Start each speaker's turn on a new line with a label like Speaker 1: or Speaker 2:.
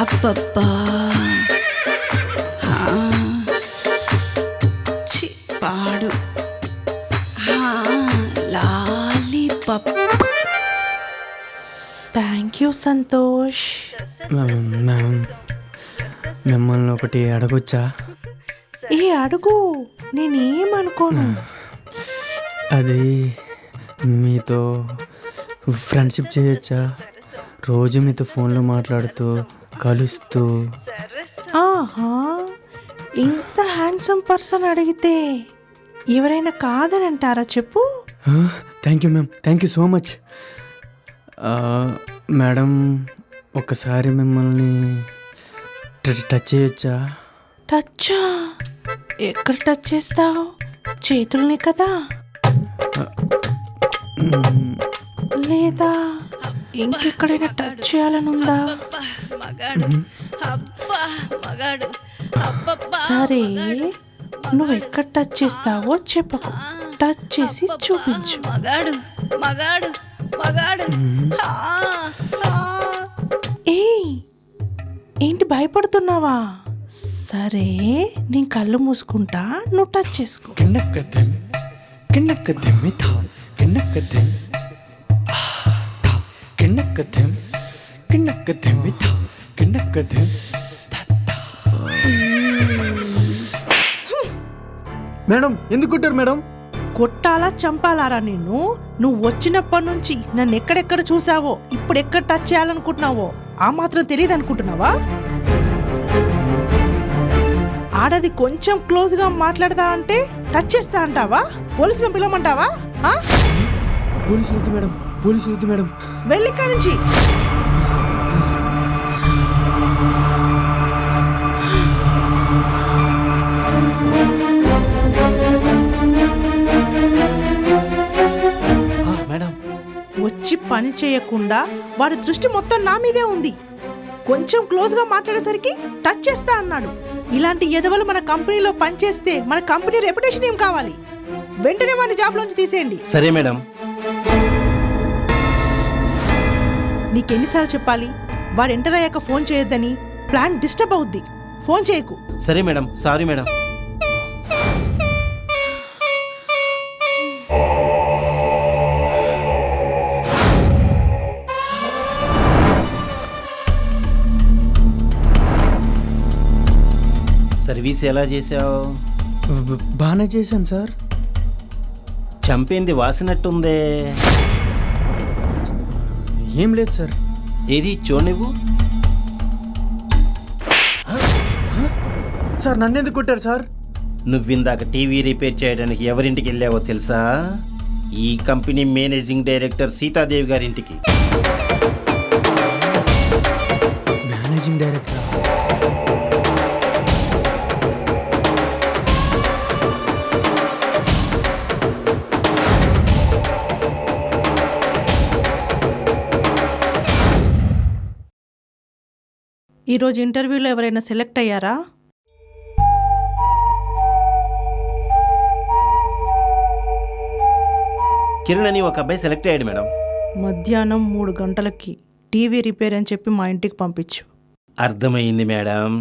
Speaker 1: అబ్బబ్బా ఆ, చి పాడు లాలీపాప్.
Speaker 2: Thank you Santosh.
Speaker 3: మిమ్మల్ని ఒకటి అడగొచ్చా?
Speaker 2: ఏ అడుగు, నేనేమనుకోను.
Speaker 3: అది మీతో ఫ్రెండ్షిప్ చేయొచ్చా? రోజు మీతో ఫోన్లో మాట్లాడుతూ కలుస్తూ.
Speaker 2: ఆహా, ఇంత హ్యాండ్సమ్ పర్సన్ అడిగితే ఎవరైనా కాదని అంటారా చెప్పు.
Speaker 3: Thank you ma'am, thank you so much. Madam, ఒక్కసారి మిమ్మల్ని టచ్ చేయొచ్చా?
Speaker 2: టచ్చా? ఎక్కడ టచ్ చేస్తావు? చేతుల్ని కదా, లేదా ఇంకెక్కడైనా టచ్ చేయాలని ఉందా? సరే, నువ్వు ఎక్కడ టచ్ చేస్తావో చెప్పకు, టచ్ చేసి చూపించు. ఏయ్, ఏంటి భయపడుతున్నావా? సరే, నేను కళ్ళు మూసుకుంటా, నువ్వు టచ్ చేసుకో.
Speaker 3: మేడం, ఎందుకు కొట్టారు మేడం?
Speaker 2: కొట్టాలా చంపాలారా నిన్ను? నువ్వు వచ్చినప్పటి నుంచి నన్ను ఎక్కడెక్కడ చూసావో, ఇప్పుడు ఎక్కడ టచ్ చేయాలనుకుంటున్నావో ఆ మాత్రం తెలియదు అనుకుంటున్నావా? ఆడది కొంచెం క్లోజ్ గా మాట్లాడదా అంటే టచ్ చేస్తా అంటావా? పోలీసులను పిలవమంటావా?
Speaker 3: పోలీసులు వద్దు మేడం, పోలీసులు వద్దు మేడం.
Speaker 2: వెళ్ళి ఇక్కడి నుంచి.
Speaker 3: మేడం,
Speaker 2: వచ్చి పని చేయకుండా వాడి దృష్టి మొత్తం నా మీదే ఉంది. కొంచెం క్లోజ్ గా మాట్లాడేసరికి టచ్ చేస్తా అన్నాడు. ఇలాంటి ఎదవలు మన కంపెనీలో పనిచేస్తే మన కంపెనీ రెప్యుటేషన్ ఏం కావాలి? వెంటనే వాడిని జాబ్ లోంచి తీసేయండి.
Speaker 4: సరే మేడం.
Speaker 2: నీకెన్నిసార్లు చెప్పాలి వాడు ఎంటర్ అయ్యాక ఫోన్ చేయొద్దని? ప్లాన్ డిస్టర్బ్ అవుద్ది, ఫోన్ చేయకు.
Speaker 4: సరే మేడం, సారీ మేడం. సర్వీస్ ఎలా చేసావు?
Speaker 3: బాగానే చేశాను సార్.
Speaker 4: చంపేంది వాసినట్టుందే.
Speaker 3: ఏం లేదు సార్.
Speaker 4: ఏది చూడనివ్వు.
Speaker 3: సార్, నన్ను ఎందుకు కొట్టారు సార్?
Speaker 4: నువ్విందాక టీవీ రిపేర్ చేయడానికి ఎవరింటికి వెళ్ళావో తెలుసా? ఈ కంపెనీ మేనేజింగ్ డైరెక్టర్ సీతాదేవి గారింటికి.
Speaker 3: Managing director?
Speaker 2: ఈరోజు ఇంటర్వ్యూలో ఎవరైనా సెలెక్ట్ అయ్యారా?
Speaker 4: కిరణ్ అని ఒక అబ్బాయి సెలెక్ట్ అయ్యాడు మేడం.
Speaker 2: మధ్యాహ్నం 3 గంటలకి టీవీ రిపేర్ అని చెప్పి మా ఇంటికి పంపించు.
Speaker 4: అర్థమైంది మేడం.